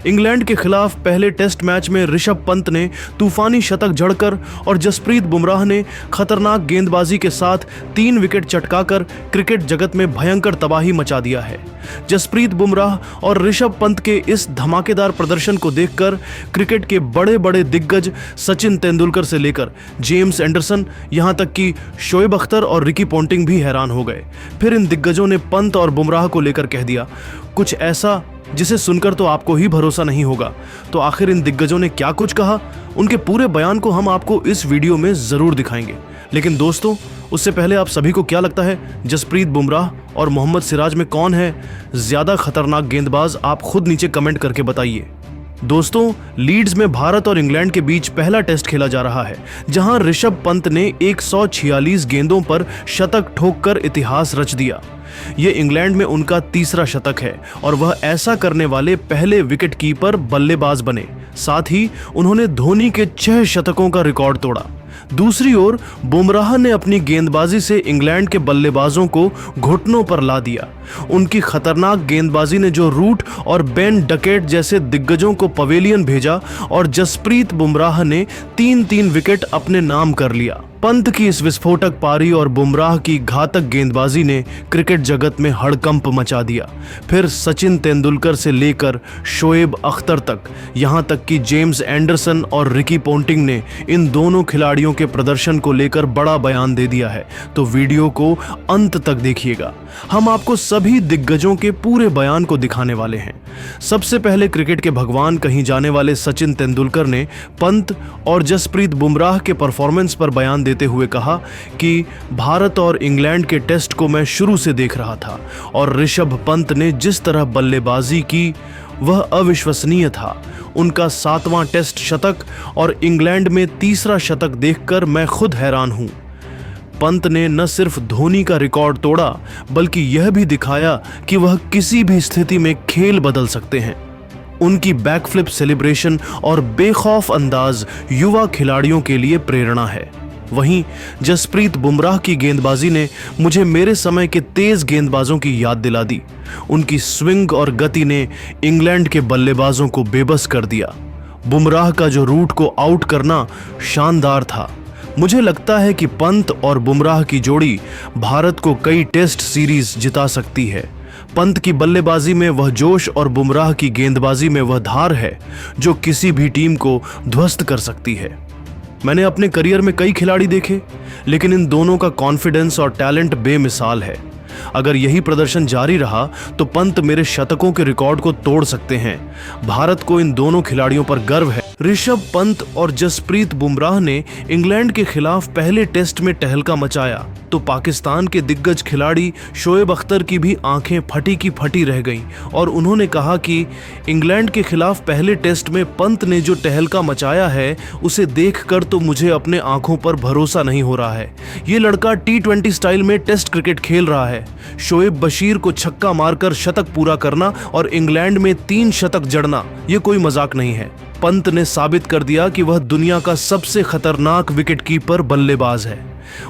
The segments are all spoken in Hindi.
इंग्लैंड के खिलाफ पहले टेस्ट मैच में ऋषभ पंत ने तूफानी शतक जड़कर और जसप्रीत बुमराह ने खतरनाक गेंदबाजी के साथ 3 विकेट चटकाकर क्रिकेट जगत में भयंकर तबाही मचा दिया है। जसप्रीत बुमराह और ऋषभ पंत के इस धमाकेदार प्रदर्शन को देखकर क्रिकेट के बड़े बड़े दिग्गज सचिन तेंदुलकर से लेकर जेम्स एंडरसन, यहां तक कि शोएब अख्तर और रिकी पोंटिंग भी हैरान हो गए। फिर इन दिग्गजों ने पंत और बुमराह को लेकर कह दिया कुछ ऐसा जिसे सुनकर तो आपको ही भरोसा नहीं होगा। तो आखिर इन दिग्गजों ने क्या कुछ कहा, उनके पूरे बयान को हम आपको इस वीडियो में जरूर दिखाएंगे। लेकिन दोस्तों, उससे पहले आप सभी को क्या लगता है, जसप्रीत बुमराह और मोहम्मद सिराज में कौन है ज्यादा खतरनाक गेंदबाज? आप खुद नीचे कमेंट करके बताइए। दोस्तों, लीड्स में भारत और इंग्लैंड के बीच पहला टेस्ट खेला जा रहा है, जहां ऋषभ पंत ने 146 गेंदों पर शतक ठोककर इतिहास रच दिया। ये इंग्लैंड में उनका तीसरा शतक है और वह ऐसा करने वाले पहले विकेटकीपर बल्लेबाज बने। साथ ही उन्होंने धोनी के 6 शतकों का रिकॉर्ड तोड़ा। दूसरी ओर बुमराह ने अपनी गेंदबाजी से इंग्लैंड के बल्लेबाजों को घुटनों पर ला दिया। उनकी खतरनाक गेंदबाजी ने जो रूट और बेन डकेट जैसे दिग्गजों को पवेलियन भेजा और जसप्रीत बुमराह ने 3-3 विकेट अपने नाम कर लिया। पंत की इस विस्फोटक पारी और बुमराह की घातक गेंदबाजी ने क्रिकेट जगत में हड़कंप मचा दिया। फिर सचिन तेंदुलकर से लेकर शोएब अख्तर तक, यहां तक कि जेम्स एंडरसन और रिकी पोंटिंग ने इन दोनों खिलाड़ियों के प्रदर्शन को लेकर बड़ा बयान दे दिया है। तो वीडियो को अंत तक देखिएगा, हम आपको सभी दिग्गजों के पूरे बयान को दिखाने वाले हैं। सबसे पहले क्रिकेट के भगवान कहीं जाने वाले सचिन तेंदुलकर ने पंत और जसप्रीत बुमराह के परफॉर्मेंस पर बयान देते हुए कहा कि भारत और इंग्लैंड के टेस्ट को मैं शुरू से देख रहा था और ऋषभ पंत ने जिस तरह बल्लेबाजी की वह अविश्वसनीय था। उनका 7वां टेस्ट शतक और इंग्लैंड में तीसरा शतक देखकर मैं खुद हैरान हूं। पंत ने न सिर्फ धोनी का रिकॉर्ड तोड़ा बल्कि यह भी दिखाया कि वह किसी भी स्थिति में खेल बदल सकते हैं। उनकी बैकफ्लिप सेलिब्रेशन और बेखौफ अंदाज युवा खिलाड़ियों के लिए प्रेरणा है। वहीं जसप्रीत बुमराह की गेंदबाजी ने मुझे मेरे समय के तेज गेंदबाजों की याद दिला दी। उनकी स्विंग और गति ने इंग्लैंड के बल्लेबाजों को बेबस कर दिया। बुमराह का जो रूट को आउट करना शानदार था। मुझे लगता है कि पंत और बुमराह की जोड़ी भारत को कई टेस्ट सीरीज जिता सकती है। पंत की बल्लेबाजी में वह जोश और बुमराह की गेंदबाजी में वह धार है जो किसी भी टीम को ध्वस्त कर सकती है। मैंने अपने करियर में कई खिलाड़ी देखे, लेकिन इन दोनों का कॉन्फिडेंस और टैलेंट बेमिसाल है। अगर यही प्रदर्शन जारी रहा तो पंत मेरे शतकों के रिकॉर्ड को तोड़ सकते हैं। भारत को इन दोनों खिलाड़ियों पर गर्व है। ऋषभ पंत और जसप्रीत बुमराह ने इंग्लैंड के खिलाफ पहले टेस्ट में तहलका मचाया तो पाकिस्तान के दिग्गज खिलाड़ी शोएब अख्तर की भी आंखें फटी की फटी रह गईं और उन्होंने कहा कि इंग्लैंड के खिलाफ पहले टेस्ट में पंत ने जो तहलका मचाया है उसे देखकर तो मुझे अपने आंखों पर भरोसा नहीं हो रहा है। ये लड़का T20 स्टाइल में टेस्ट क्रिकेट खेल रहा है। शोएब बशीर को छक्का मारकर शतक पूरा करना और इंग्लैंड में 3 शतक जड़ना ये कोई मजाक नहीं है। पंत ने साबित कर दिया कि वह दुनिया का सबसे खतरनाक विकेटकीपर बल्लेबाज है।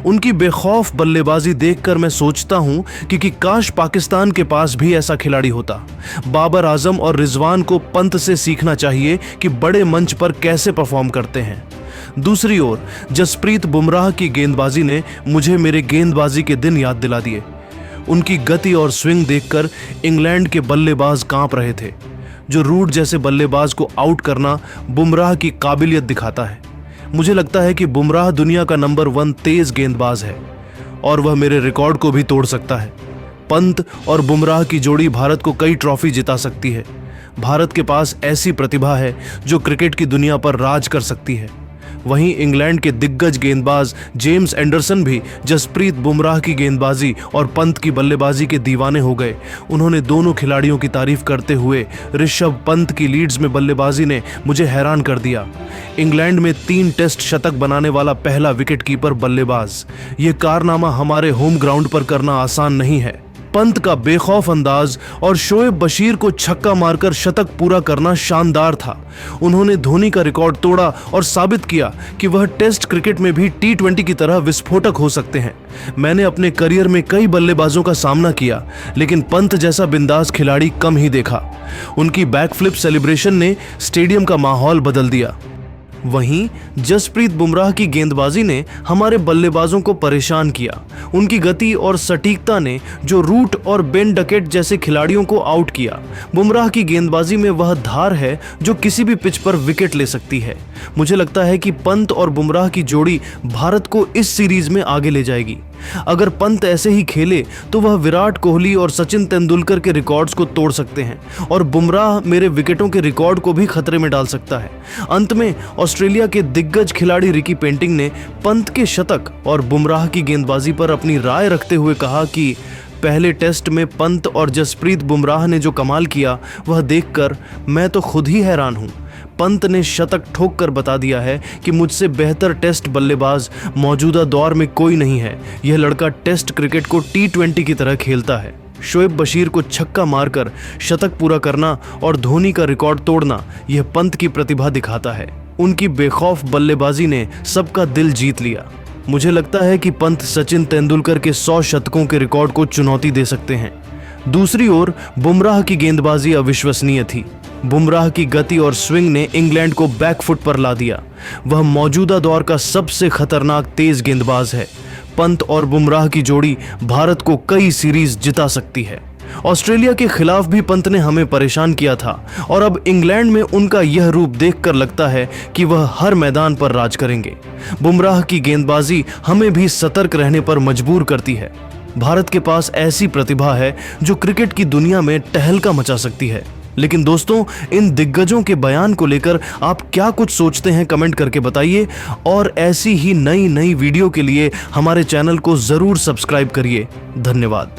उनकी बेखौफ बल्लेबाजी देखकर मैं सोचता हूं कि काश पाकिस्तान के पास भी ऐसा खिलाड़ी होता। बाबर आजम और रिजवान को पंत से सीखना चाहिए कि बड़े मंच पर कैसे परफॉर्म करते हैं। दूसरी ओर जसप्रीत बुमराह की गेंदबाजी ने मुझे मेरे गेंदबाजी के दिन याद दिला दिए। उनकी गति और स्विंग देखकर इंग्लैंड के बल्लेबाज कांप रहे थे। जो रूट जैसे बल्लेबाज को आउट करना बुमराह की काबिलियत दिखाता है। मुझे लगता है कि बुमराह दुनिया का नंबर 1 तेज गेंदबाज है और वह मेरे रिकॉर्ड को भी तोड़ सकता है। पंत और बुमराह की जोड़ी भारत को कई ट्रॉफी जिता सकती है। भारत के पास ऐसी प्रतिभा है जो क्रिकेट की दुनिया पर राज कर सकती है। वहीं इंग्लैंड के दिग्गज गेंदबाज जेम्स एंडरसन भी जसप्रीत बुमराह की गेंदबाजी और पंत की बल्लेबाजी के दीवाने हो गए। उन्होंने दोनों खिलाड़ियों की तारीफ करते हुए ऋषभ पंत की लीड्स में बल्लेबाजी ने मुझे हैरान कर दिया। इंग्लैंड में 3 टेस्ट शतक बनाने वाला पहला विकेटकीपर बल्लेबाज, ये कारनामा हमारे होम ग्राउंड पर करना आसान नहीं है। पंत का बेखौफ अंदाज और शोएब बशीर को छक्का मारकर शतक पूरा करना शानदार था। उन्होंने धोनी का रिकॉर्ड तोड़ा और साबित किया कि वह टेस्ट क्रिकेट में भी T20 की तरह विस्फोटक हो सकते हैं। मैंने अपने करियर में कई बल्लेबाजों का सामना किया, लेकिन पंत जैसा बिंदास खिलाड़ी कम ही देखा। उनकी बैकफ्लिप सेलिब्रेशन ने स्टेडियम का माहौल बदल दिया। वहीं जसप्रीत बुमराह की गेंदबाजी ने हमारे बल्लेबाजों को परेशान किया। उनकी गति और सटीकता ने जो रूट और बेन डकेट जैसे खिलाड़ियों को आउट किया। बुमराह की गेंदबाजी में वह धार है जो किसी भी पिच पर विकेट ले सकती है। मुझे लगता है कि पंत और बुमराह की जोड़ी भारत को इस सीरीज में आगे ले जाएगी। अगर पंत ऐसे ही खेले तो वह विराट कोहली और सचिन तेंदुलकर के रिकॉर्ड्स को तोड़ सकते हैं और बुमराह मेरे विकेटों के रिकॉर्ड को भी खतरे में डाल सकता है। अंत में ऑस्ट्रेलिया के दिग्गज खिलाड़ी रिकी पेंटिंग ने पंत के शतक और बुमराह की गेंदबाजी पर अपनी राय रखते हुए कहा कि पहले टेस्ट में पंत और जसप्रीत बुमराह ने जो कमाल किया वह देखकर मैं तो खुद ही हैरान हूं। पंत ने शतक ठोक कर बता दिया है कि मुझसे बेहतर टेस्ट बल्लेबाज मौजूदा दौर में कोई नहीं है। यह लड़का टेस्ट क्रिकेट को T20 की तरह खेलता है। शोएब बशीर को छक्का मारकर शतक पूरा करना और धोनी का रिकॉर्ड तोड़ना यह पंत की प्रतिभा दिखाता है। उनकी बेखौफ बल्लेबाजी ने सबका दिल जीत लिया। मुझे लगता है कि पंत सचिन तेंदुलकर के 100 शतकों के रिकॉर्ड को चुनौती दे सकते हैं। दूसरी ओर बुमराह की गेंदबाजी अविश्वसनीय थी। बुमराह की गति और स्विंग ने इंग्लैंड को बैकफुट पर ला दिया। वह मौजूदा दौर का सबसे खतरनाक तेज गेंदबाज है। पंत और बुमराह की जोड़ी भारत को कई सीरीज जिता सकती है। ऑस्ट्रेलिया के खिलाफ भी पंत ने हमें परेशान किया था और अब इंग्लैंड में उनका यह रूप देखकर लगता है कि वह हर मैदान पर राज करेंगे। बुमराह की गेंदबाजी हमें भी सतर्क रहने पर मजबूर करती है। भारत के पास ऐसी प्रतिभा है जो क्रिकेट की दुनिया में टहलका मचा सकती है। लेकिन दोस्तों, इन दिग्गजों के बयान को लेकर आप क्या कुछ सोचते हैं कमेंट करके बताइए और ऐसी ही नई वीडियो के लिए हमारे चैनल को जरूर सब्सक्राइब करिए। धन्यवाद।